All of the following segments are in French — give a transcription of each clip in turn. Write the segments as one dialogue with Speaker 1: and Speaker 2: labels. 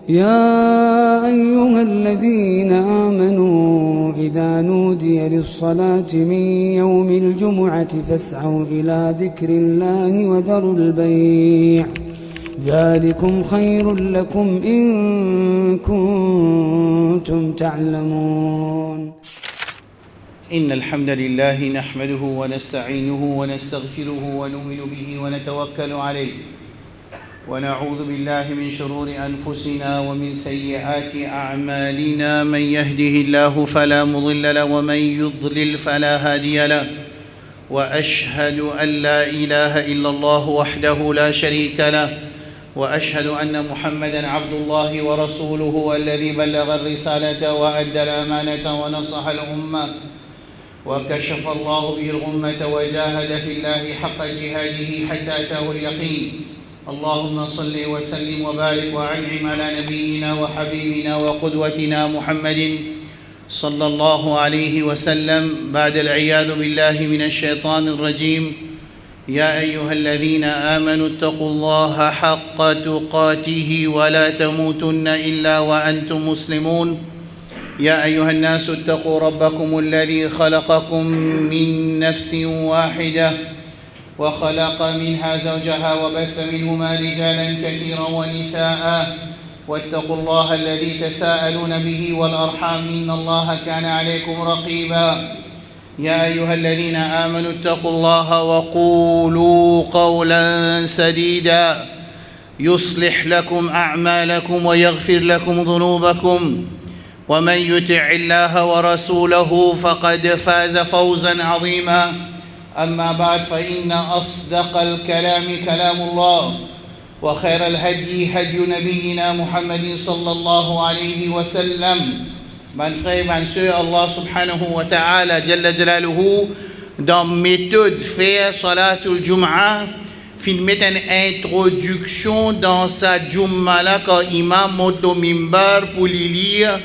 Speaker 1: يا أيها الذين آمنوا إذا نودي للصلاة من يوم الجمعة فاسعوا إلى ذكر الله وذروا البيع ذلكم خير لكم إن كنتم تعلمون.
Speaker 2: إن الحمد لله نحمده ونستعينه ونستغفره ونؤمن به ونتوكل عليه ونعوذ بالله من شرور أنفسنا ومن سيئات أعمالنا. من يهده الله فلا مضل له ومن يضلل فلا هادي له، وأشهد أن لا إله إلا الله وحده لا شريك له، وأشهد أن محمدًا عبد الله ورسوله الذي بلغ الرسالة وأدى الأمانة ونصح الأمة وكشف الله به الغمة وجاهد في الله حق جهاده حتى أتاه اليقين. اللهم صل وسلم وبارك وأنعم على نبينا وحبيبنا وقدوتنا محمد صلى الله عليه وسلم. بعد العياذ بالله من الشيطان الرجيم. يا أيها الذين آمنوا اتقوا الله حق تقاته ولا تموتن إلا وأنتم مسلمون. يا أيها الناس اتقوا ربكم الذي خلقكم من نفس واحدة وخلق منها زوجها وبث منهما رجالا كثيرا ونساء، واتقوا الله الذي تساءلون به والأرحام إن الله كان عليكم رقيبا. يا أيها الذين آمنوا اتقوا الله وقولوا قولا سديدا يصلح لكم أعمالكم ويغفر لكم ذنوبكم، ومن يطع الله ورسوله فقد فاز فوزا عظيما. أما بعد، فإن أصدق الكلام كلام الله، وخير الهدي هدي نبينا محمد صلى الله عليه وسلم. Mes frères, mes sœurs, Allah subhanahu wa ta'ala jalla jalaluhu, dans méthode faire salatul jum'a, fin mettre une introduction dans sa jum'a là quand imam monte au mimbar pour les lire,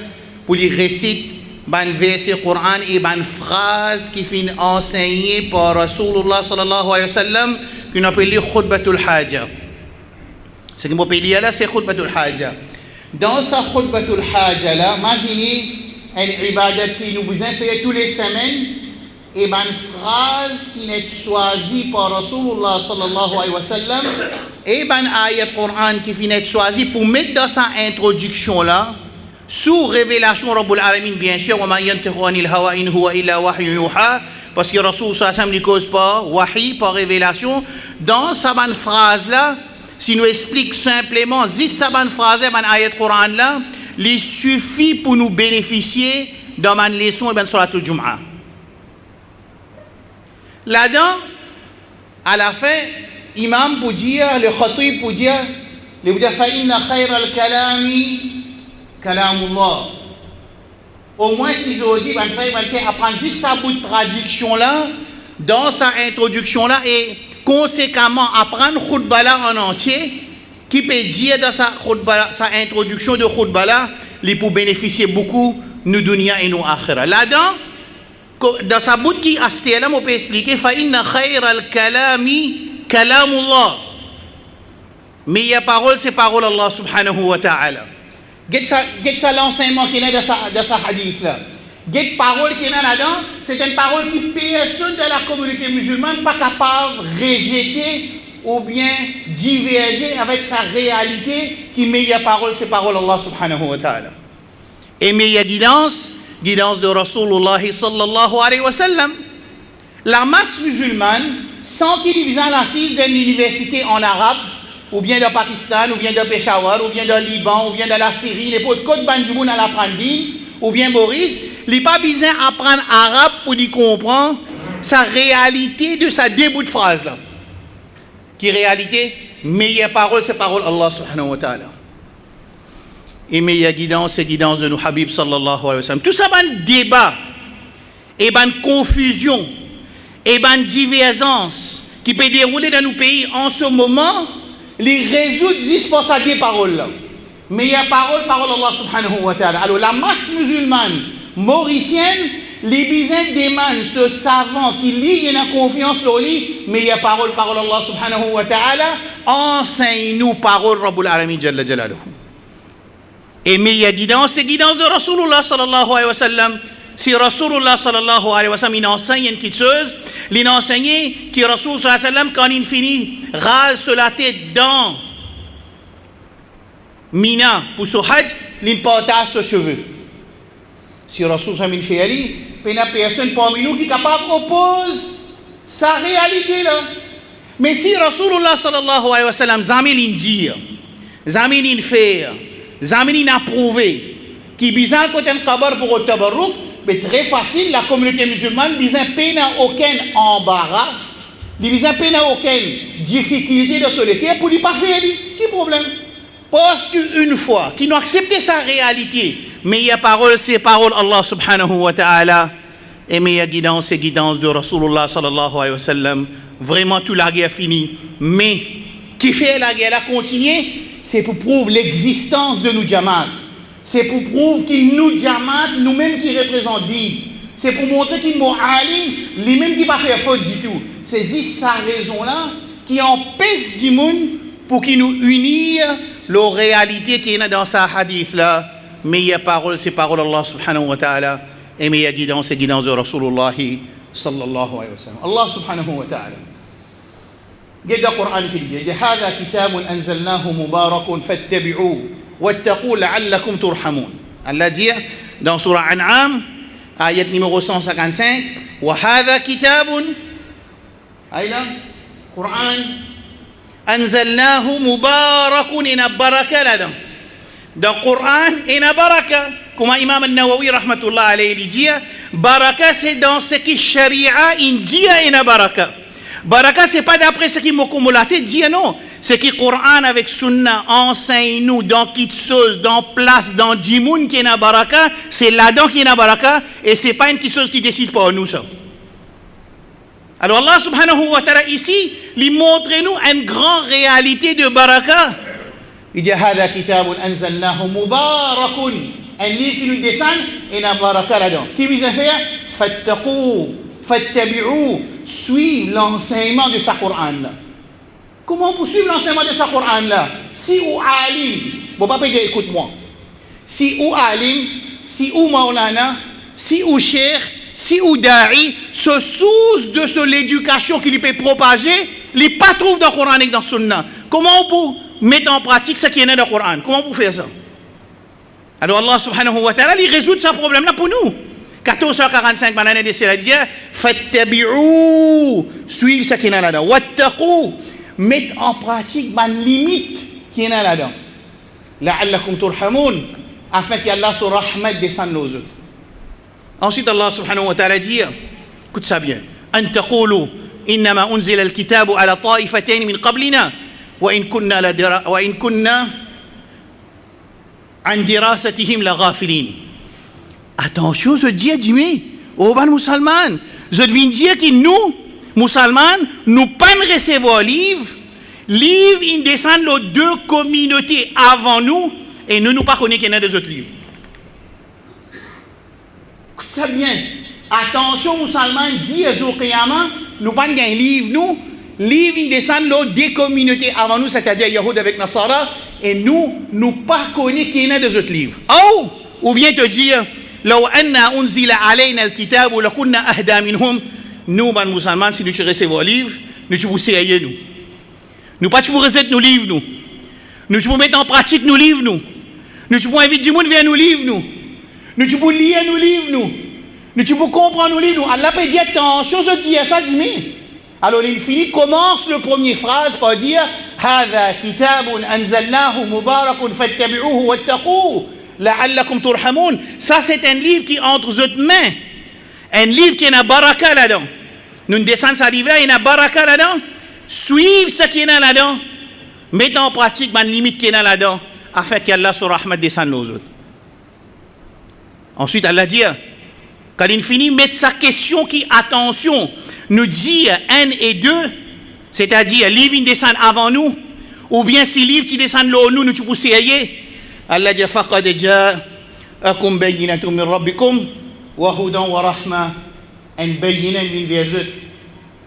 Speaker 2: pour les réciter ban verset Coran et ban phrase qui fin enseigné par Rasulullah sallallahu alayhi wa sallam qu'on appelle khutbatul haja. Ce qu'on peut lire là c'est khutbatul haja. Dans sa khutbatul haja là, imaginez une ibadat qui nous besoin faire tous les semaines et ban phrase qui est choisie par Rasulullah sallallahu alayhi wa sallam et ban ayat Coran qui finit choisie pour mettre dans sa introduction là sous révélation Rabbul Alamin bien sûr, wa ma yantiqu anil hawa in huwa illa wahyu yuha, parce que Rasul sallallahu alayhi wa sallam ne cause pas wahi par révélation. Dans sa ban phrase là, si nous explique simplement juste sa ban phrase ban ayat Coran là, il suffit pour nous bénéficier dans ma leçon et salatul Jum'a. Là-dedans, à la fin, imam pour dire, le khatib pour dire, fa inna khayra al-kalami kalamullah. Au moins, si je dis, apprendre juste sa bout de traduction là, dans sa introduction là, et conséquemment apprendre khutbah là en entier, qui peut dire dans sa khutbah, sa introduction de khutbah là, il peut bénéficier beaucoup nous dunya et nous akhira. Là-dedans, dans sa bout qui asté là, on peut expliquer fa inna khayra al-kalami kalamullah. Meilleure parole, c'est parole Allah subhanahu wa ta'ala. Get ça l'enseignement qui est dans sa hadith là. Get parole qui est là-dedans, c'est une parole qui personne de la communauté musulmane pas capable de rejeter ou bien diverger avec sa réalité, qui meilleure parole, c'est parole Allah subhanahu wa ta'ala. Et meilleure guidance de Rasulullah sallallahu alayhi wa sallam. La masse musulmane, sans qu'il y ait l'assise d'une université en arabe, ou bien de Pakistan, ou bien de Peshawar, ou bien de Liban, ou bien de la Syrie, les potes côte bandimoun à l'apprendre, ou bien Maurice, il n'est pas besoin d'apprendre arabe pour y comprendre sa réalité de sa début de phrase là. Qui réalité, meilleure parole, c'est parole Allah subhanahu wa ta'ala. Et meilleure guidance, c'est guidance de nos Habib sallallahu alayhi wa sallam. Tout ça, ban débat, et ban confusion, et ban divergence qui peut dérouler dans nos pays en ce moment, les résoudre juste pour ça des paroles là. Meilleure parole, parole Allah subhanahu wa ta'ala. Alors la masse musulmane mauricienne, les bisins demandent ce savant qui lit et a confiance en lui, meilleure parole, parole Allah subhanahu wa ta'ala, enseigne-nous parole Rabbul Alamin jalla jalaluhu. Et meilleure guidance, c'est guidance de Rasulullah sallallahu alayhi wa sallam. Si Rasulullah sallallahu alayhi wa sallam il enseigne une petite chose, il enseigne que Rasul sallallahu alayhi wa sallam, quand il finit, rase sur la tête dans Mina pour son hajj, il partage ses cheveux. Si Rasul sallallahu alayhi wa sallam fait aller, il n'y a personne parmi nous qui est capable d'opposer sa réalité là. Mais si Rasulullah sallallahu alayhi wa sallam, jamais il dit, jamais il fait, jamais il approuve, qui bizarre quand un kabar pour le tabarruk, mais très facile, la communauté musulmane, il n'y a aucun embarras, il n'y a aucune difficulté de solitaire pour ne pas faire. Quel problème? Parce qu'une fois qu'ils ont accepté sa réalité, meilleure parole, c'est parole Allah subhanahu wa ta'ala, et meilleure guidance, c'est guidance de Rasulullah sallallahu alayhi wa sallam. Vraiment, toute la guerre finie. Mais, qui fait la guerre, la continuer, c'est pour prouver l'existence de nous Jamaat. C'est pour prouver qu'il nous Jamaat, nous-mêmes qui représentons Dieu. C'est pour montrer qu'il nous alim, lui-même qui ne pas faire faute du tout. C'est juste sa raison-là qui empêche du monde pour qu'il nous unisse la réalité qui est dans sa hadith-là. Meilleure parole, c'est parole Allah subhanahu wa ta'ala. Et meilleure guidance, c'est guidance de Rasulullah sallallahu alayhi wa sallam. Allah subhanahu wa ta'ala. قد القرآن كده هذا كتاب أنزلناه مبارك فاتبعوه واتقوا لعلكم ترحمون. Allah dit dans Surah An'am, ayat numéro 155, وهذا كتاب أيلا قرآن أنزلناه مبارك إن بركة لدم. Dans le Coran, il y a baraka. Comme Imam al-Nawawi, rahmatullah alayhi, dit, baraka, c'est dans ce qui sharia, il dit, il y a baraka. Baraka, ce n'est pas d'après ce qui m'a cumulaté, dit non. C'est que le Coran avec Sunna enseigne nous dans quelque chose, dans place, dans Djimoun qui est na baraka, c'est là-dedans qui est na baraka, et ce n'est pas une chose qui décide pour nous ça. Alors Allah subhanahu wa ta'ala ici, il montre nous une grande réalité de baraka. Il dit هذا كتاب أنزلناه مبارك. Un livre qui nous descend et n'a baraka là-dedans. Qui vous a fait? فاتقوا فاتبعوا. Suivre l'enseignement de sa Coran là. Comment on peut suivre l'enseignement de sa Coran là? Si ou alim, bon papa dit écoute-moi. Si ou alim, si ou maulana, si ou cheikh, si ou da'i, se source de l'éducation qu'il peut propager, il pas trouve dans le Coran et dans le Sunna. Comment on peut mettre en pratique ce qui est dans le Coran? Comment on peut faire ça? Alors Allah subhanahu wa ta'ala, il résout ce problème-là pour nous. 1445, banane de cela dit, fattabi'ou, suivre ce qui est là-dedans. Wattaqou, mettre en pratique ma limite qui est là-dedans. La'allakum turhamoun, afin qu'Allah sur rahmat descende aux autres. Ensuite Allah subhanahu wa ta'ala dit, écoute ça bien, an taqulu innama unzila al-kitabu ala ta'ifatain min qablina wa in kunna an dirasatihim la ghafilin. Attention, je dis, Jimmy, aux musulmans, je viens dire que nous, musulmans, nous ne pas recevoir livre, ils descendent aux deux communautés avant nous, et nous ne pas connaissons qu'il y a des autres livres. Écoute ça bien. Attention, musulmans, dit au Qiyamah, nous pas un livre, nous, ils descendent aux deux communautés avant nous, c'est-à-dire Yahoud avec Nasara, et nous pas connaissons qu'il y a des autres livres. Oh, ou bien te dire, لو أن أنزل علينا الكتاب لكنا أهدى منهم. Nous, les musulmans, si nous recevons le livre, nous pouvons essayer nous. Nous pas pouvons recevoir nos livres nous. Nous pouvons mettre en pratique nos livres nous. Nous pouvons inviter du monde vers nos livres nous. Nous pouvons lire nos livres nous. Nous pouvons comprendre nos livres nous. Allah peut dire attention, je dis ça du mais. Alors l'infini commence le premier phrase par dire هذا كتاب أنزلناه مبارك فاتبعوه واتقوه لعلكم ترحمون. Ça c'est un livre qui est entre votre mains. Un livre qui a baraka là-dedans. Nous descendons ce livre-là, il y a baraka là-dedans. Suivez ce qui est là-dedans. Mettez en pratique la limite qui est là-dedans, afin qu'Allah sur rahmat descende aux autres. Ensuite, Allah dit, quand il finit, mettre sa question qui, attention, nous dit 1 et 2, c'est-à-dire, livre qui descend avant nous, ou bien si livre qui descend là nous, nous pouvons essayer. Allah dit, فَقَدْ جَاءَكُمْ بَيِّنَةٌ مِّن رَبِّكُمْ وَهُدًى وَرَحْمَةٌ. Une bayina, une verset.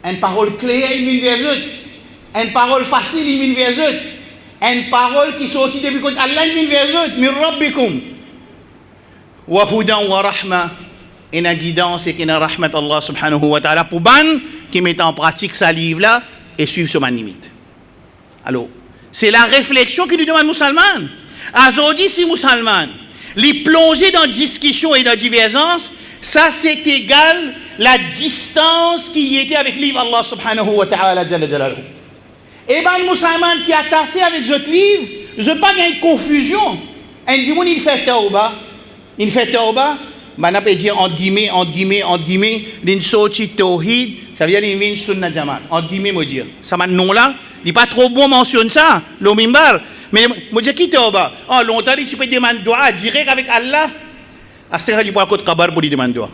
Speaker 2: Une parole claire, une verset. Une parole facile, une verset. une parole qui sortit depuis côté Allah vient vers eux, min rabbikum. Wa hudan wa rahma, et une guidance et une rahmat Allah subhanahu wa ta'ala pour ban qui met en pratique sa livre là et suivre ce limite. Alors, c'est la réflexion qui lui demande musulman. Aujourd'hui, si musulman, les plonger dans discussion et dans divergence, ça c'est égal la distance qui y était avec le livre Allah subhanahu wa ta'ala jalla jalaluhu. Et ben le musulman qui est attaché avec ce livre, je ne veux pas qu'il y ait une confusion. Un dimanche il fait tauba, ben on peut dire entre guillemets, d'une sortie tawhid, ça veut dire qu'il y a une sunna jamaat, entre guillemets, moi dire. Ça m'a non là, il n'est pas trop bon mentionner ça, le mimbar. Mais moi dire qui tauba? Oh, longtemps tu peux demander doigt direct avec Allah. À ce moment-là, il faut côté kabar pour lui demander doigt.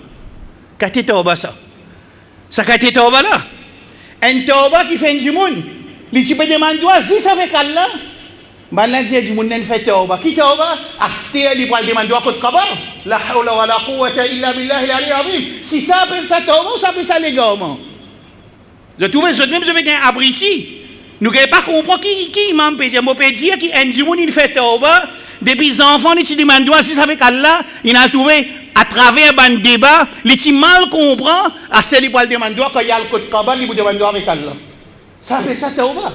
Speaker 2: Qu'est-ce que tauba ça? Ça qu'est-ce que tauba là? Un tauba qui fait un dimanche, il peut demander doigt juste avec Allah. Maintenant, Dieu dit, mon fait tauba. Qui tauba? Asté, il va demander doigt côté kabar. La hawla wa la quwwata illa billahi al-ali azim. Si ça appelle ça tauba, ou ça appelle ça légalement? Je trouve que même je vais un abruti. Nous ne pas comprendre qui m'a dit. Je peux dire qu'il y a un dimanche, il fait tauba. Depuis les enfants, ils demandent doigt juste avec Allah. Il a trouvé à travers un débat, ils mal comprend. Asté, il va demander doigt quand il y a le côté kabar, il va demander doigt avec Allah. Ça appelle ça tauba.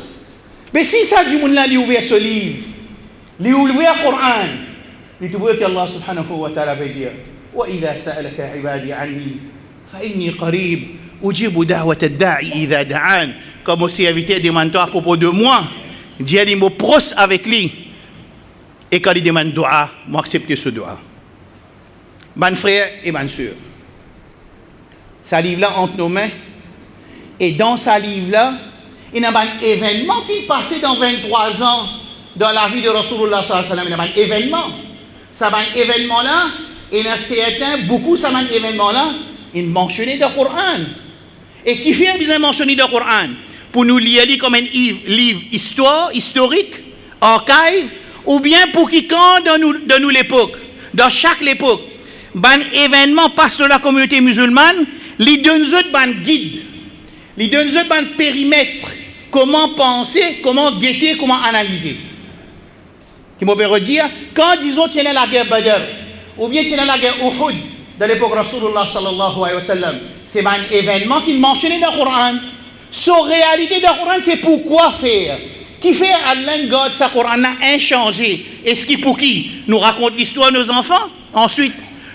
Speaker 2: Mais si ça du monde là, il ouvert ce livre, il ouvert le Coran, il trouve que Allah subhanahu wa ta'ala va dire وَإِذَا سَأَلَكَ عِبَادِي عَنِّي فَإِنِّي قَرِيبٌ أُجِيبُ دَعْوَةَ الدَّاعِ إِذَا دَعَانِ. Comme aussi invité demande à propos de moi, Dieu il me proche avec lui. Et quand il demande doua, moi accepter ce doua. Mes frères et mes sœurs, ce livre-là entre nos mains, et dans ce livre-là, il y a un événement qui est passé dans 23 ans dans la vie de Rasulullah sallallahu alayhi wa sallam. Il y a un événement. Ça va un événement-là, et il y a certains, beaucoup ça va un événement-là, il mentionné dans le Coran. Et qui fait bien mentionner dans le Coran? Pour nous lire comme un livre historique, archive, ou bien pour quiconque dans nous l'époque, dans chaque époque. Un événement passe sur la communauté musulmane, les donne un guide, les donne un périmètre. Comment penser, comment guetter, comment analyser. Qui me peut dire, quand disons qu'il y a la guerre Badr, ou bien qu'il y a la guerre Uhud, dans l'époque Rasulullah sallallahu alayhi wa sallam, c'est un événement qui est mentionné dans le Coran. Sa réalité dans le Coran, c'est pourquoi faire. Qui fait Allah God, sa Coran a inchangé. Est-ce qui pour qui? Nous raconte l'histoire de nos enfants? Ensuite,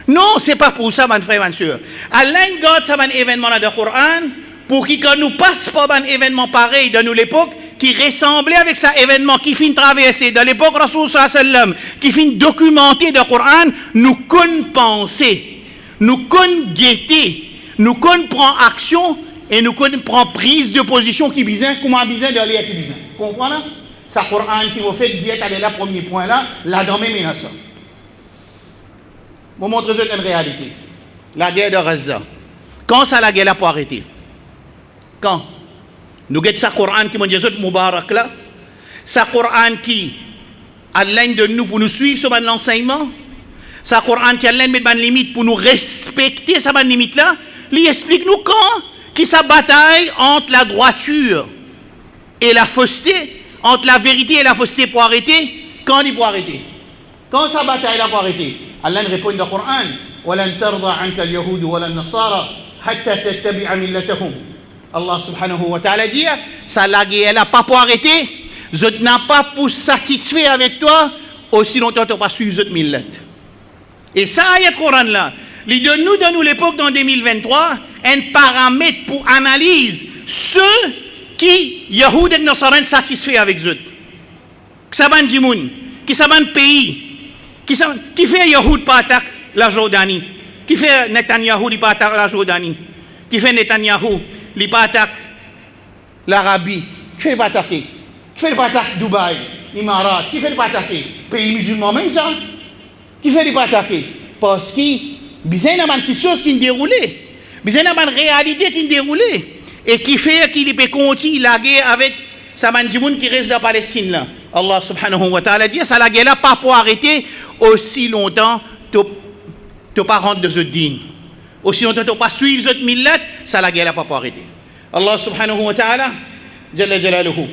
Speaker 2: non, c'est pas pour ça, mes frères et mes sœurs. Allah God, ça un événement dans le Coran, pour qui quand nous passe pas un événement pareil dans nous l'époque, qui ressemblait avec ça événement qui finit traverser dans l'époque Rasul sallallahu alayhi wa sallam, qui finit documenter dans le Coran, nous connaissons penser, nous connaissons guetter, nous connaissons prendre action et nous connaissons prendre prise de position qui besoin, comment besoin d'aller qui besoin. Comprenez là? C'est le Coran qui vous fait dire qu'elle est là, premier point là, là dans mes menaces. Je vous montre une réalité. La guerre de Gaza. Quand ça la guerre là pour arrêter? Quand nous avons ce Coran qui m'a dit Moubarak là, ce Coran qui Allah de nous pour nous suivre sur l'enseignement, ce Coran qui Allah met une limite pour nous respecter cette limite là, lui explique nous quand qui sa bataille entre la droiture et la fausseté, entre la vérité et la fausseté pour arrêter, quand il pour arrêter? Quand sa bataille là pour arrêter? Allah répond dans le Coran وَلَنْ تَرْضَى عَنْكَ الْيَهُودُ وَلَا النَّصَارَى حَتَّى تَتَّبِعَ مِلَّتَهُمْ. Allah subhanahu wa ta'ala dit, ça la guerre n'a pas pour arrêter, je n'ai pas pour satisfaire avec toi, aussi longtemps que tu n'as pas suivi cette millet. Et ça, ayat Coran là, il donne nous dans l'époque dans 2023, un paramètre pour analyse ceux qui, Yahoud et Nassaran, satisfait avec eux. Qui saban Djimoun, qui saban pays, qui fait Yahoud pas attaque la Jordanie, qui fait Netanyahu, il pas attaque la Jordanie, qui fait Netanyahu, il pas attaque l'Arabie, qui fait pas attaquer, qui fait pas attaquer Dubaï, l'Imarat, qui fait pas attaquer pays musulmans même ça, qui fait pas attaquer parce qu'il y a quelque chose qui est déroulé, il y a une réalité qui est déroulée et qui fait qu'il peut continuer la guerre avec sa mandimoun qui reste dans la Palestine là. Allah subhanahu wa ta'ala dit ça la guerre là pas pour arrêter aussi longtemps tu pas rentrer de ce digne. Aussi longtemps tu pas suivre cette millet, ça la guerre là pas pour arrêter. Allah subhanahu wa ta'ala jalla jalaluhu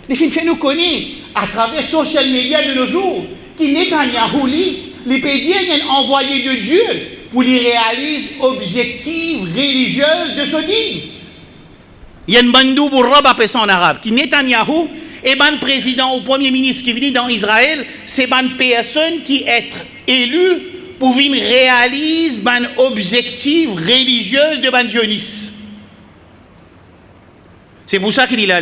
Speaker 2: Les films fait nous connaître à travers social media de nos jours qui Netanyahu les pays ont envoyé de Dieu pour les réaliser objectifs religieux de ce dîme. Il y a une bandou pour robe appelé ça en arabe qui Netanyahu et ban président ou premier ministre qui vient dans Israël, c'est ban personne qui est élu pour venir réaliser ban objectif religieux de ban Dionys. C'est pour ça qu'il est là.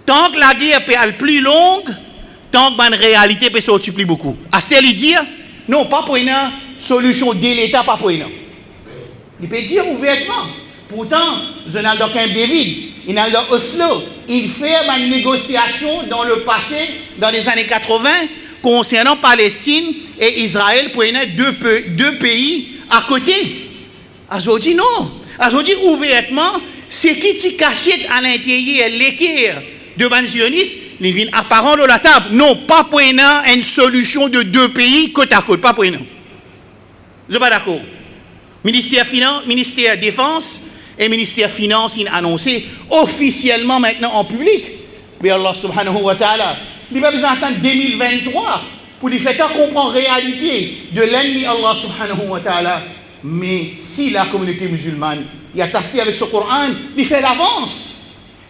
Speaker 2: Tant que la guerre peut être plus longue, tant que la réalité peut sortir plus beaucoup. Assez lui dire, non, pas pour une solution de l'État, pas pour une. Il peut dire ouvertement. Pourtant, Zonaldo Camp David, il a dans Oslo, il fait une négociation dans le passé, dans les années 80, concernant Palestine et Israël pour deux pays à côté. Aujourd'hui, non. Aujourd'hui, ouvertement, c'est qui t'y caché à l'intérieur l'équerre de ban sionistes, ils viennent apparent de la table. Non, pas pour une solution de deux pays côte à côte, pas pour une. Je ne suis pas d'accord. Ministère Finance, ministère Défense et ministère Finance, ils ont annoncé officiellement maintenant en public. Mais Allah subhanahu wa ta'ala, il va besoin d'attendre 2023 pour lui faire comprendre la réalité de l'ennemi Allah subhanahu wa ta'ala. Mais si la communauté musulmane y a tassé avec ce Coran, il fait l'avance.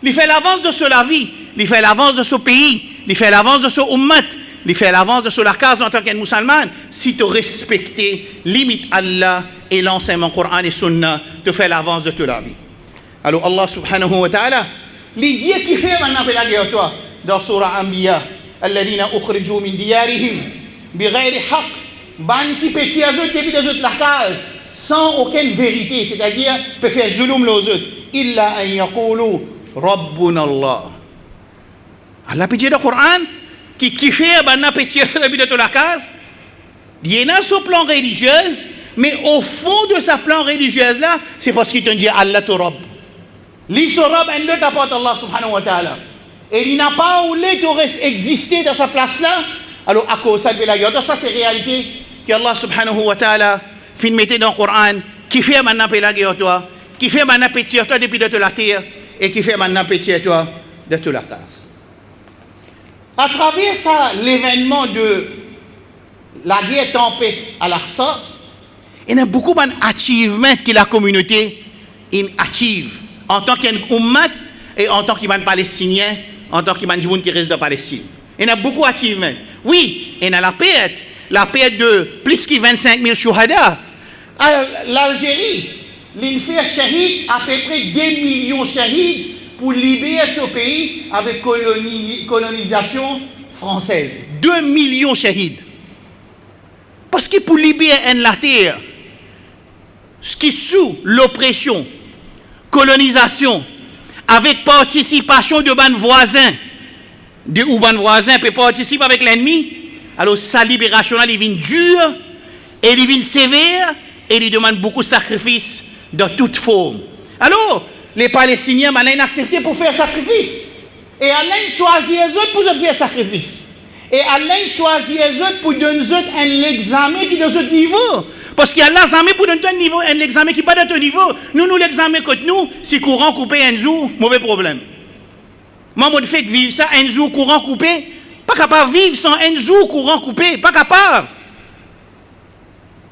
Speaker 2: Il fait l'avance de la vie, il fait l'avance de ce pays, il fait l'avance de ce ummat, il fait l'avance de la case en tant qu'un musulman. Si tu respectes limite Allah et l'enseignement Coran et Sunna, tu fais l'avance de toute la vie. Alors Allah subhanahu wa ta'ala, l'idée qui fait maintenant la guerre toi, dans Surah Anbiya, alladhina ukhrijou min diyarihim, bighayri haqq, ban qui pétit à eux depuis les autres la case, sans aucune vérité, c'est-à-dire peut faire zulum les autres, illa an yaqulu Rabbuna Allah. Allah pétit le Coran qui fait ban pétit depuis de la case, il y a ce plan religieux, mais au fond de sa plan religieuse là, c'est parce qu'il te dit Allah te Rabb. L'Isra ben le t'apporte Allah subhanahu wa ta'ala. Et il n'a pas voulu exister dans sa place là. Alors à cause de la guerre, ça c'est réalité que Allah subhanahu wa ta'ala fin mettre dans le Coran, qui fait maintenant la guerre toi, qui fait maintenant pétir toi depuis de la terre et qui fait maintenant pétir toi de toute la case. À travers ça, l'événement de la guerre tempête à l'Aqsa, il y a beaucoup d'achievements que la communauté achieve en tant qu'un ummat et en tant qu'un palestinien, en tant qu'un monde qui reste dans Palestine. Il y a beaucoup d'achievements. Oui, il y a la paix de plus que 25 000 chouhada. L'Algérie, l'Infer shahid, à peu près 2 millions de shahids pour libérer ce pays avec colonisation française. 2 millions de shahids. Parce que pour libérer la terre, ce qui est sous l'oppression, colonisation, avec participation de ban voisins, ou ban voisins peut participer avec l'ennemi, alors sa libération là, il vient dure, et il vient sévère, et il demande beaucoup de sacrifices de toute forme. Alors, les Palestiniens, ils ont accepté pour faire sacrifice. Et Allah choisit les autres pour faire sacrifice. Et Allah choisit les autres pour donner un examen qui est de ce niveau. Parce qu'il y a l'examen pour donner un examen qui n'est pas de ton niveau. Nous l'examen contre nous, si courant coupé un jour, mauvais problème. Moi, je fais vivre ça, un jour courant coupé, pas capable de vivre sans un jour courant coupé, pas capable.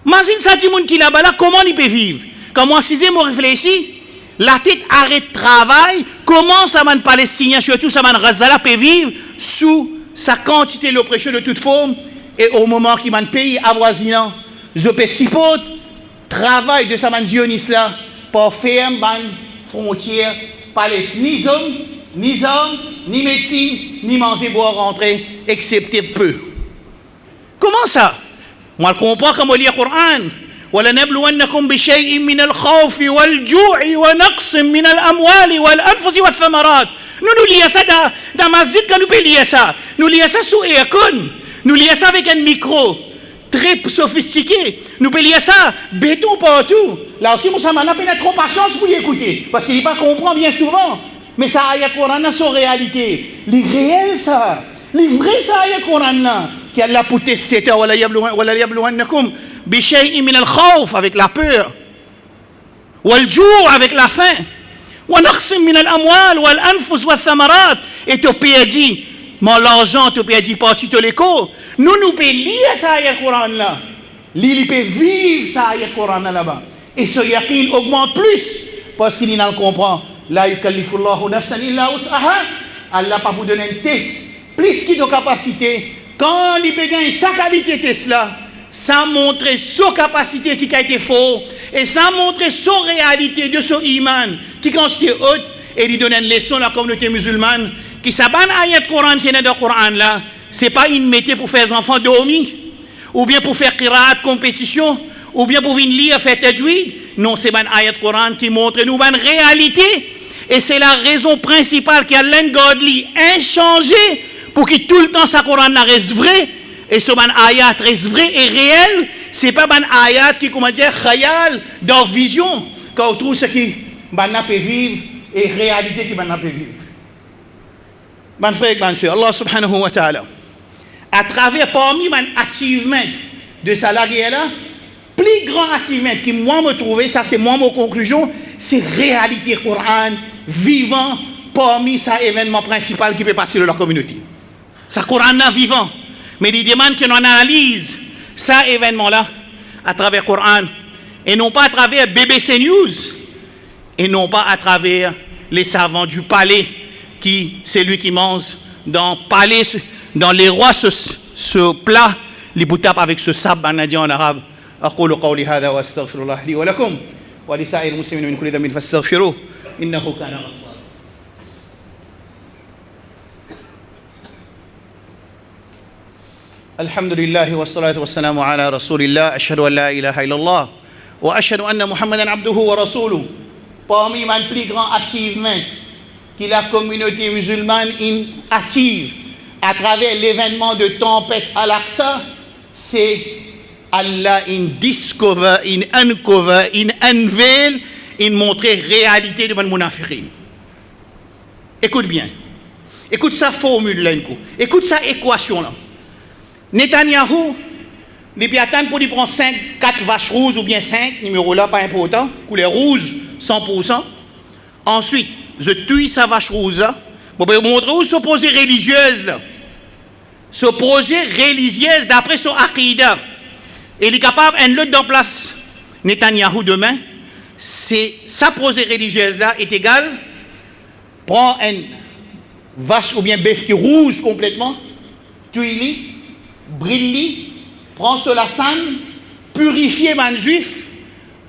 Speaker 2: Imagine ça, tout le monde qui est là-bas, comment il peut vivre? Quand moi, si je réfléchis, la tête arrête travail, comment ça va Palestinien, surtout ça va Razala, peut vivre sous sa quantité d'oppression de toute forme, et au moment qu'il y a un pays avoisinant, je peux supporter travail de sa zioniste là pour faire une frontière palestinienne. Ni hommes, ni hommes, ni médecine, ni manger, boire, rentrer, excepté peu. Comment ça? Moi, je comprends comment lire le Coran. وَلَنَبْلُوَنَّكُمْ بِشَيْءٍ مِّنَ الْخَوْفِ وَالْجُوعِ وَنَقْصٍ مِّنَ الْأَمْوَالِ وَالْأَنفُسِ وَالثَّمَرَاتِ. Nous lisons ça dans masjid quand nous pouvons lire ça. Nous lisons ça sous aircon. Nous lisons ça avec un micro très sophistiqué. Nous pouvons lire ça béton partout. Là aussi, nous avons trop patience pour y écouter. Parce qu'il n'est pas comprend bien souvent. Mais ça, il y a Coran dans son réalité. Les réels, ça. Les vrais, ça, il y a Coran là. Qui a là pour tester. وَلَا يَبْلُوَنَّكُمْ بِشَيْءٍ مِّنَ الْخَوْفِ avec la peur. وَالْجُوعِ avec la faim. وَنَقْصٍ مِّنَ الْأَمْوَالِ وَالْأَنفُسِ وَالثَّمَرَاتِ et tu perdu l'argent, tu perdu parti de l'école. Nous pouvons lire ça ayat Coran là. Lui peut vivre ça ayat Coran là-bas. Et ce yaqin augmente plus parce qu'il n'en comprend. La yukallifullahu nafsan illa wus'aha. Allah pas vous donner un test plus qu'il de capacité. Quand il peut gagner sa qualité test là, ça montre sa capacité qui a été fort et ça montre sa réalité de son iman qui constitue haute et il donne une leçon à la communauté musulmane qui s'abanne ayat Coran qui est dans le Coran là, c'est pas une métier pour faire les enfants dormir ou bien pour faire qiraat compétition ou bien pour venir lire faire tajwid. Non, c'est une ayat Coran qui montre nous une réalité et c'est la raison principale qui a l'engodli inchangé pour que tout le temps sa Coran là reste vrai et ce ban ayat reste vrai et réel. C'est pas ban ayat qui comment dire khayal dans vision quand on trouve ce qui ban peut vivre et réalité qui ban peut vivre. Ban frère ban sœur, Allah subhanahu wa ta'ala à travers parmi mon achievement de ça là plus grand achievement qui moi me trouver ça c'est moi mon conclusion c'est réalité Coran vivant parmi ça événement principal qui peut passer dans la communauté. Ça Coran là vivant mais il demande que l'on analyse ça événement là à travers Coran et non pas à travers BBC News et non pas à travers les savants du palais qui c'est lui qui mange dans palais dans les rois ce plat les boutap avec ce sable on a dit en arabe أقول قولي هذا وأستغفر الله لي ولكم ولسائر المسلمين من كل ذنب فاستغفروه إنه كان غفارا. الحمد لله والصلاة والسلام على رسول الله أشهد أن لا إله إلا الله وأشهد أن محمدا عبده ورسوله. Parmi les plus grands achievements que la communauté musulmane active à travers l'événement de tempête à l'Aqsa, c'est Allah discover, uncover, unveil, montrer réalité de mon affaire. Écoute bien. Écoute sa formule là. Écoute sa équation là. Netanyahu, depuis attendre pour lui prendre 4 vaches rouges ou bien 5, numéro là pas important, couleur rouge 100%. Ensuite, je tue sa vache rouge là. Bon, ben, montrer où ce projet religieuse là. Ce projet religieuse d'après son aqidah. Et il est capable un l'autre dans place Netanyahu demain, c'est sa projet religieuse là est égal. Prends une vache ou bien bœuf qui est rouge complètement, tue-li, brille-li, prends sur la sanne, purifie man juif,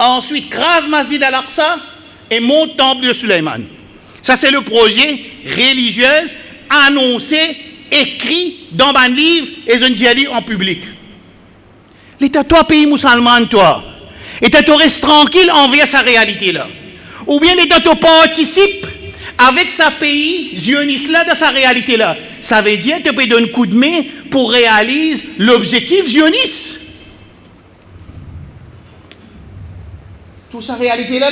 Speaker 2: ensuite crase Masjid al-Aqsa et monte temple de Suleiman. Ça c'est le projet religieux annoncé, écrit dans un livre et je dis en public. L'État, toi, pays musulman, toi, l'État, tu restes tranquille envers sa réalité là. Ou bien l'État, tu participe avec sa pays zioniste là dans sa réalité là. Ça veut dire que tu peux donner un coup de main pour réaliser l'objectif zioniste. Toute sa réalité là.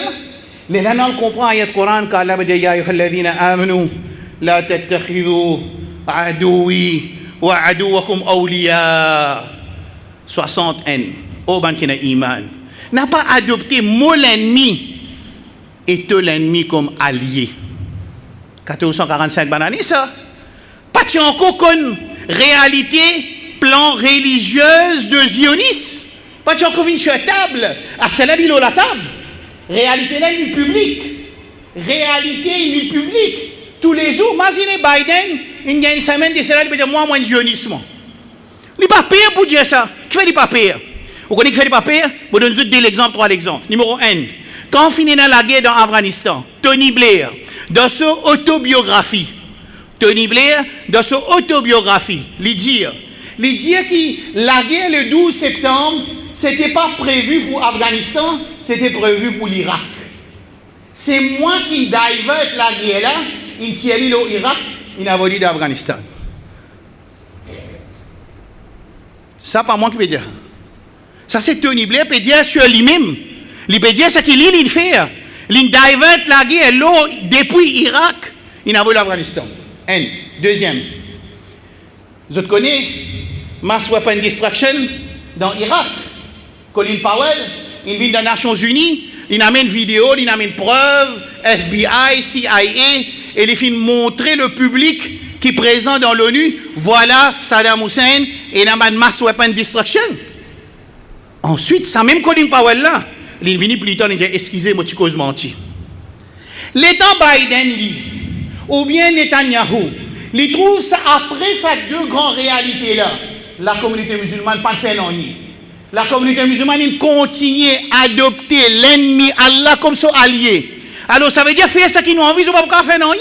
Speaker 2: Les là, on comprend ayat Coran qu'Allah dit ya ayyuhalladhina amanu la tattakhidhu aduwi wa aduwakum awliya. 60 N. Oban qui n'a iman. N'a pas adopté mon ennemi et tout l'ennemi comme allié. 1445 bananes ça. Pas tu encore une réalité plan religieuse de zionisme. Pas tu encore une table. À celle-là il a la table. Réalité là une publique. Réalité une publique. Tous les jours, imaginez Biden, il y a une semaine de cela, il dit moi zionisme. Il n'est pas payé pour dire ça. Qui fait les papiers? Vous connaissez qui fait les papiers? Je donne juste 2 exemples, 3 exemples. Numéro 1. Quand on finit dans la guerre dans Afghanistan, Tony Blair, dans son autobiographie, il dit que la guerre le 12 septembre, ce n'était pas prévu pour Afghanistan, c'était prévu pour l'Irak. C'est moi qui diverte la guerre là, il tire l'Irak, il a volé d'Afghanistan. Ça, pas moi qui peux dire. Ça, c'est Tony Blair peut dire sur lui-même. Il peut dire ce qu'il fait. Il diverte la guerre depuis Irak, il a volé l'Afghanistan. Un. Deuxième. Vous connaissez Mass Weapon Destruction dans Irak. Colin Powell, il vient des Nations Unies, il amène vidéo, il amène preuves, FBI, CIA, et les films montrer le public qui est présent dans l'ONU, voilà Saddam Hussein et la mass weapon destruction. Ensuite, ça même Colin Powell là, il est venu plus tard, il dit excusez-moi, tu causes menti. L'État Biden, ou bien Netanyahu, il trouve ça après ces deux grandes réalités-là. La communauté musulmane pas fait non. La communauté musulmane continue à adopter l'ennemi Allah comme son allié. Alors ça veut dire faire ce qu'ils nous envie, ils ne peuvent pas faire non.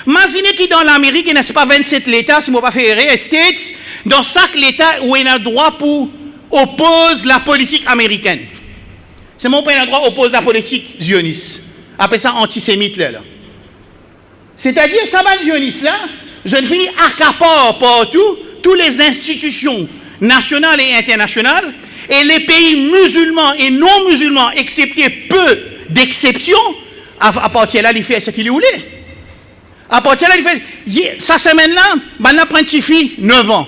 Speaker 2: Imaginez que dans l'Amérique, il n'y a pas 27 l'État, si on ne peut pas faire les States, dans chaque État où il a droit pour opposer la politique américaine. C'est mon pays a droit oppose la politique zioniste. Après ça, antisémite là. C'est-à-dire, ça va zioniste là, je ne finis accapare partout, toutes les institutions nationales et internationales, et les pays musulmans et non musulmans, excepté peu d'exceptions, à partir de là, il fait ce qu'il voulait. À partir de là, il fait. Sa semaine-là, il a pris une fille 9 ans.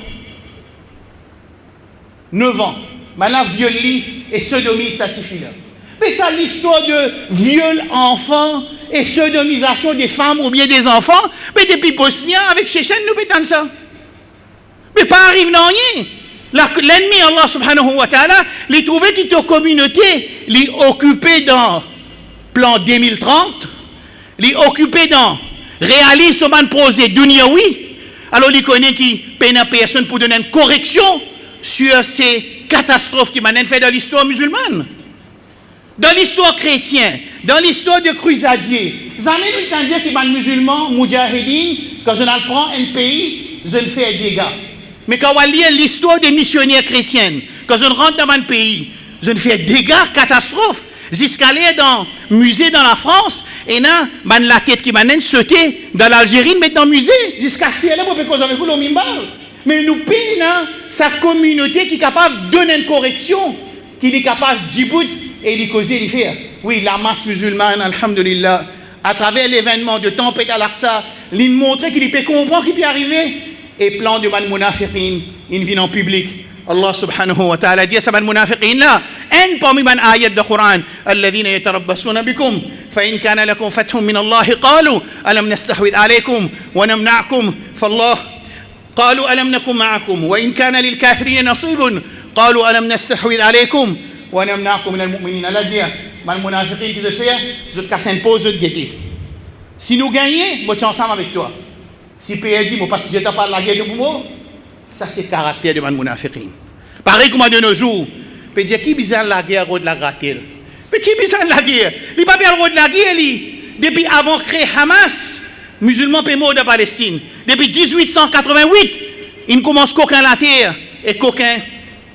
Speaker 2: 9 ans. Maintenant, viole et sodomise cette fille-là. Mais ça, l'histoire de viol enfant et sodomisation des femmes ou bien des enfants, mais depuis Bosnia, avec Tchétchène, nous pétons ça. Mais pas arrive dans rien. L'ennemi, Allah subhanahu wa ta'ala, il trouvait qu'il était communauté, il occupé dans plan 2030, il occupé dans réalise ce projet dunyaoui, alors il connaît qu'il peine à personne pour donner une correction sur ces catastrophes qui m'ont fait dans l'histoire musulmane. Dans l'histoire chrétienne, dans l'histoire de crusadiers, jamais nous avons dit que les musulmans, moudjahidines, quand je prends un pays, je le fais des dégâts. Mais quand on lit l'histoire des missionnaires chrétiennes, quand je rentre dans un pays, je fais des dégâts, catastrophes. Jusqu'à aller dans le musée dans la France, et là, la tête qui m'a sauté dans l'Algérie, mais dans le musée, jusqu'à ce qu'il y ait pour cause avec vous, mais nous payons sa communauté qui est capable de donner une correction, qui est capable d'y et de causer les faire. Oui, la masse musulmane, alhamdulillah, à travers l'événement de tempête à l'Aqsa, il montre qu'il peut comprendre qu'il peut arriver, et plan de man munafiqin, il vient en public. Allah subhanahu wa ta'ala dit à sa munafiqin là, un parmi les ayats du Coran, الذين يتربصون بكم فإن كان لكم فتح من الله قالوا ألم نستحوذ عليكم ونمنعكم فالله قالوا ألم نكن معكم وإن كان للكافرين نصيب قالوا ألم نستحوذ عليكم ونمنعكم من المؤمنين. Allah dit, les munafiqin qui se fait, je te casse un pot, je te guette. Si nous gagnons, moi je suis ensemble avec toi. Si le pays dit, moi je ne pas la guerre pour moi, ça c'est le caractère de les munafiqin. Pareil comme de nos jours, peut dire qui bizarre la guerre de la gratte. Mais qui bizarre la guerre? Il pas bien de la guerre depuis avant créer Hamas, musulmans pe mort de Palestine. Depuis 1888, il commence qu'aucun la terre et qu'aucun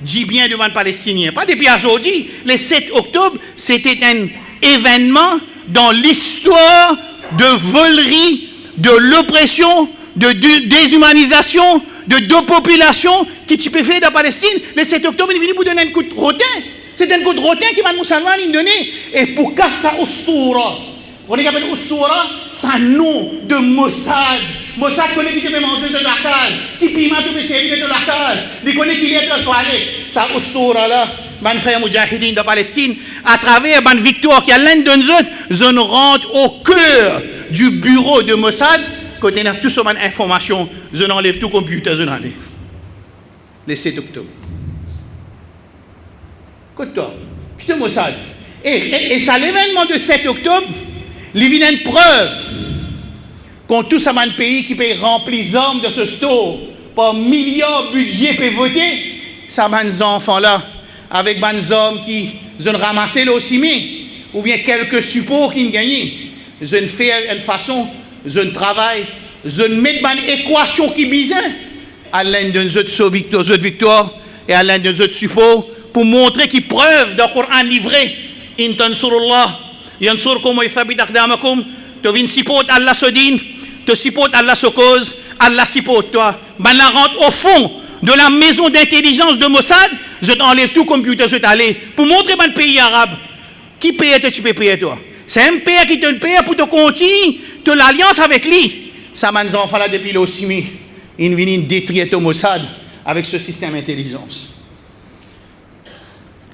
Speaker 2: dit bien devant les Palestiniens. Pas depuis aujourd'hui, le 7 octobre, c'était un événement dans l'histoire de volerie, de l'oppression, de déshumanisation, de dépopulation qui tu peux faire dans la Palestine. Le 7 octobre, il est venu pour donner un coup de rotin. C'est un coup de rotin qui m'a donné. Et pour casser Oustura, on est appelé Oustura, c'est un nom de Mossad. Mossad connaît qui peut manger de la case, qui piment peut servir de la case, il connaît qui est dans la toilette. Ça Oustura là, mon frère Moudjahidine de Palestine, à travers une victoire qui a l'un de nous autres, je rentre au cœur du bureau de Mossad. Quand on a tout ce genre d'informations, je n'enlève tout computer, je n'enlève. Le 7 octobre. Écoute-toi, putain Mossad. Et ça, l'événement de 7 octobre, il vient une preuve qu'on tout ça un pays qui peut remplir les armes de ce store par milliards de budget peut voter, ça les enfants-là, avec des hommes qui ont ramassé l'ossimé, ou bien quelques supports qui ont gagné. Je ne fais une façon, je ne travaille, je ne mets pas une équation qui bise à l'un de nos autres victoires et à l'un de nos autres supports pour montrer qu'il preuve dans le Coran livré. In tansurullah, yansurkum wa yuthabbit aqdamakum, tu viens supporter Allah se din, tu supportes Allah se cause, Allah supporte toi. Ben la rentre au fond de la maison d'intelligence de Mossad, je t'enlève tout computer, je t'allais pour montrer ben le pays arabe. Qui paye tu peux payer toi? C'est un pays qui te paye pour te continuer de l'alliance avec lui. Ça m'a dit enfants là depuis l'Ossimi, ils viennent détruire le Mossad avec ce système d'intelligence.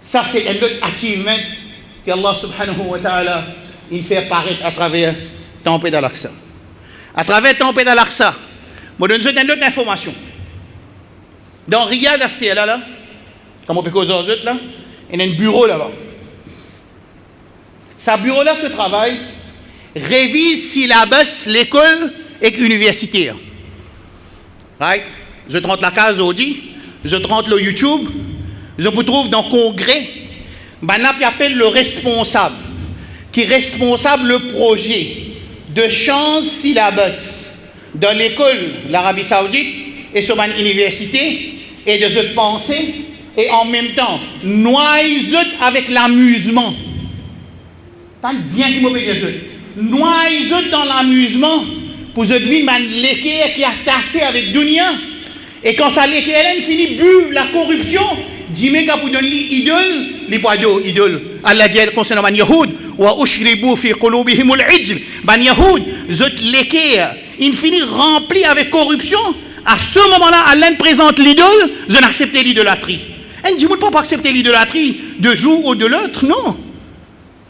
Speaker 2: Ça c'est un autre achievement qu'Allah subhanahu wa ta'ala il fait apparaître à travers tempête à l'Aqsa. à travers Tempête à l'Aqsa, je donne une autre information. Dans Riyad, à ce là, comme on peut causer aux autres, là, il y a un bureau là-bas. Ce bureau-là, ce travail, révise syllabus l'école et l'université. Right? Je rentre la case aujourd'hui, je rentre le YouTube, je vous trouve dans le congrès, je appelle le responsable, qui est responsable le projet de change syllabus dans l'école de l'Arabie Saoudite et sur l'université et de cette pensée, et en même temps, noise avec l'amusement. Tant bien qu'il m'a dit, noise dans l'amusement pour cette vie, l'équerre qui a tassé avec Dunia. Et quand ça l'équerre, elle finit bu la corruption, dit mais quand vous donnez l'idole, les poids idole. Allah dit concernant les Yahoud, wa ushribu fi qulubihim al-ijl. Les Yahoud, cette l'équerre, il finit rempli avec corruption. À ce moment-là, Allah présente l'idole, je n'accepte l'idolâtrie. Elle dit, je ne peux pas accepter l'idolâtrie de jour ou de l'autre, non.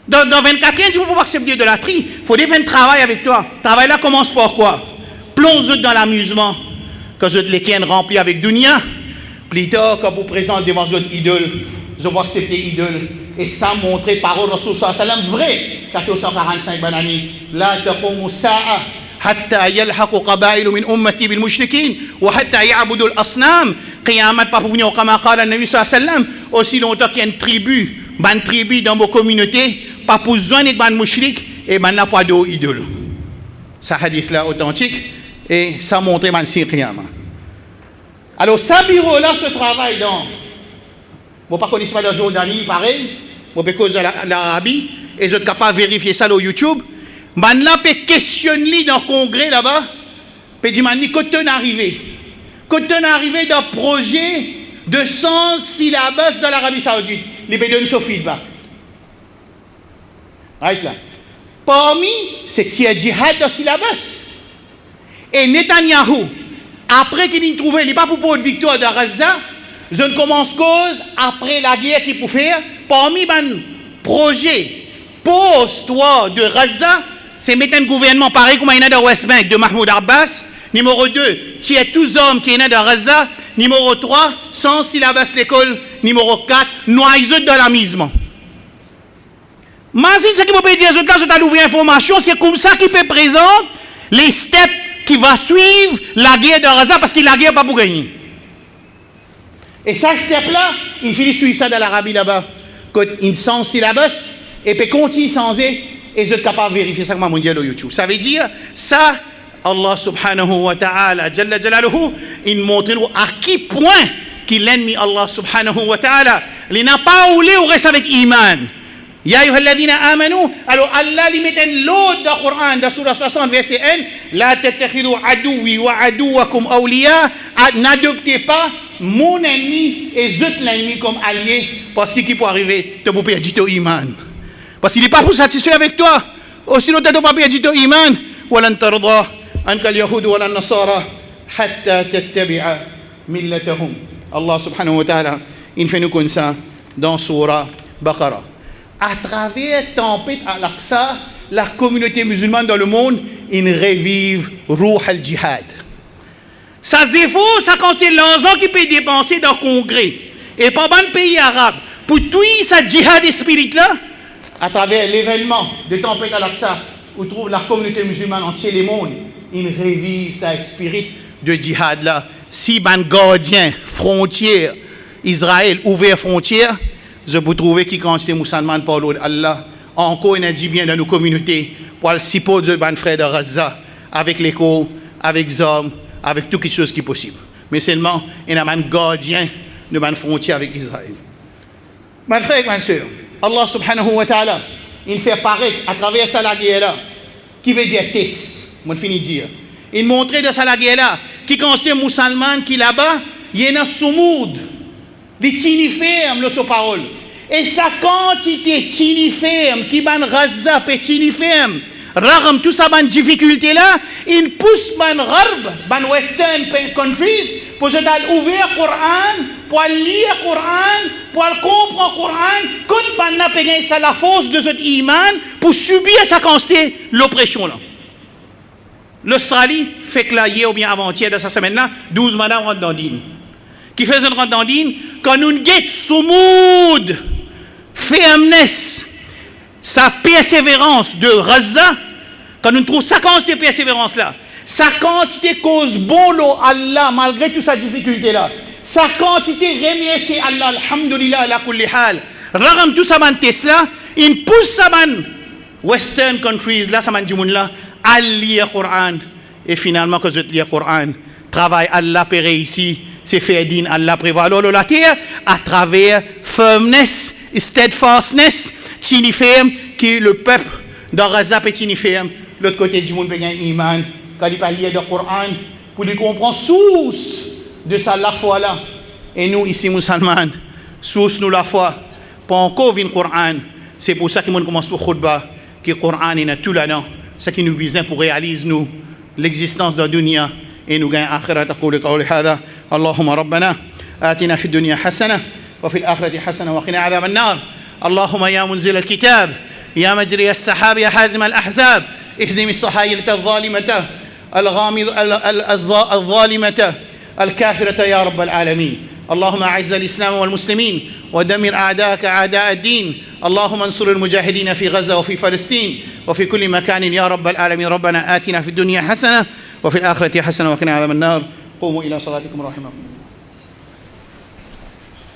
Speaker 2: Dans 24 ans, je ne peux pas accepter l'idolâtrie. Il faut faire un travail avec toi. Le travail là commence par quoi? Plonge dans l'amusement. Quand je les remplis avec dunya, plus tard, quand vous présentez devant votre idole, je vais accepter l'idole. Et ça montrer parole Rasul sallallahu alayhi wa sallam vrai. 445 banani. La taqumu sa'a. حتى يلحق قبائل من أمتي بالمشركين وحتى يعبدوا الأصنام قيامة pas pour venir comme قال النبي صلى الله عليه وسلم aussi longtemps qu'il y a une tribu dans vos communautés pas pour joindre ban mushrik et ban n'a pas d'idole. Ça hadith là authentique et ça montre man si qiyamah. Alors ça bureau là ce travail dans vous pas connaissez pas la Jordanie pareil vous peut cause l'Arabie et vous êtes capable de vérifier ça sur YouTube. Man là peut questionner dans le congrès là-bas, peut dire man quand on arrivé dans le projet de 100 syllabus dans l'Arabie Saoudite, il peut donner son feedback. Right là. Parmi c'est tiers djihad dans syllabus. Et Netanyahu après qu'il ait trouvé, il n'est pas pour une victoire de Gaza, je ne commence cause après la guerre qu'il peut faire. Parmi man projet post-toi de Gaza, c'est mettre un gouvernement pareil comme il y en a dans West Bank de Mahmoud Abbas. Numéro 2, tu es tous hommes qui sont dans Gaza. Numéro 3, sans syllabus l'école. Numéro 4, noiseux dans l'amusement. Imagine ce qui peut dire, je t'ai ouvert l'information, c'est comme ça qu'il peut présenter les steps qui vont suivre la guerre de Gaza parce que la guerre pas pour gagner. Et ça, step là, il finit suivre ça dans l'Arabie là-bas. Quand il sans syllabus, et puis continue sans et je suis capable de vérifier ça comme mondial au YouTube. Ça veut dire, ça, Allah subhanahu wa ta'ala, Jalla Jalaluhu, il montre à qui point qu'il l'ennemi Allah subhanahu wa ta'ala, il n'a pas oulé ou reste avec iman. Ya ayyuhalladhina amanu, alors Allah lui met un lot dans le Coran, dans Surah 60, verset 1, la tattakhidhu aduwi wa aduwakum awliya, n'adoptez pas mon ennemi et zut l'ennemi comme allié, parce qu'il peut arriver, te vous perdre ton iman. Parce qu'il n'est pas pour satisfaire avec toi. Aussi longtemps que tu n'as pas perdu ton iman. وَلَنْ تَرْضَى عَنْكَ الْيَهُودُ وَلَا النَّصَارَى حَتَّى تَتَّبِعَ مِلَّتَهُمْ. Allah subhanahu wa ta'ala, il fait nous comme ça dans Surah Baqarah. À travers Tempête à l'Aqsa, la communauté musulmane dans le monde, il revive Ruh al-Jihad. Ça c'est faux, ça constitue l'argent qui peut dépenser dans le congrès. Et pas dans le pays arabe. Pour tout ce djihad spirit là, à travers l'événement de Tempête à l'Aqsa, où trouve la communauté musulmane entière le monde, il revive sa spirit de djihad là. Si ban gardien frontière Israël ouvert frontière, je peux trouver qui quantité musulmane par l'ordre Allah. Encore il a dit bien dans nos communautés pour le support de ban frère de Gaza avec l'écho, avec les hommes, avec toutes les choses qui sont possibles. Mais seulement il y a un gardien de ban frontière avec Israël. Mes frères et mes sœurs, Allah subhanahu wa ta'ala, il fait paraître à travers ça la guerre là, qui veut dire tes, moi je finis de dire. Il montrait de ça la guerre là, qui constitue musulman qui là-bas, il y a un soumoud, des tini fermes, le parole. Et sa quantité tini ferme, qui ban Gaza, tini ferme, rarement tout ça ban difficulté là, il pousse ban Gharb, ban Western countries, pour se ouvrir le Coran, pour lire le Coran, pour comprendre le Coran, quand ban n'a pas gagné la force de cet iman, pour subir sa quantité l'oppression là.
Speaker 3: L'Australie fait que là, hier ou bien avant-hier de cette semaine-là, 12 madames rentrent dans l'île. Qui fait une rentre dans l'île, quand nous guettons sous mood, fermness, sa persévérance de Raza, quand nous trouvons sa quantité de persévérance là, sa quantité cause bon l'eau Allah malgré toute sa difficulté là, sa quantité remercier Allah, alhamdulillah, la kulli hal, ragam tout ça man Tesla, il pousse ça man Western countries là, ça man du monde là, à lire le Coran, et finalement quand je lis le Coran, travail Allah péré ici, c'est faire din Allah prévaloir la terre à travers firmness, steadfastness, tini ferme, que le peuple dans Gaza est tini ferme, l'autre côté du monde peut gagner iman, quand il parle lire le Coran, pour lui comprendre source de sa la foi là. Et nous ici musulmans, source nous la foi, pas encore vin Coran, c'est pour ça que nous commençons au khutbah, que le Coran est tout là-dedans, ce qui nous vise pour réaliser nous l'existence de la dunya et nous gagnons akhirat. أقول قولي هذا اللهم ربنا آتنا في الدنيا حسنة وفي الآخرة حسنة وقنا عذاب النار. اللهم يا منزل الكتاب يا مجري السحاب يا حازم الأحزاب اهزم الصهاينة الظالمة الظالمة الكافرة يا رب العالمين. اللهم أعز الإسلام والمسلمين ودمر أعداءك أعداء الدين. اللهم انصر المجاهدين في غزة وفي فلسطين وفي كل مكان يا رب العالمين. ربنا آتنا في الدنيا حسنة وفي الآخرة حسنة وقنا عذاب النار. قوموا إلى صلاتكم رحمكم.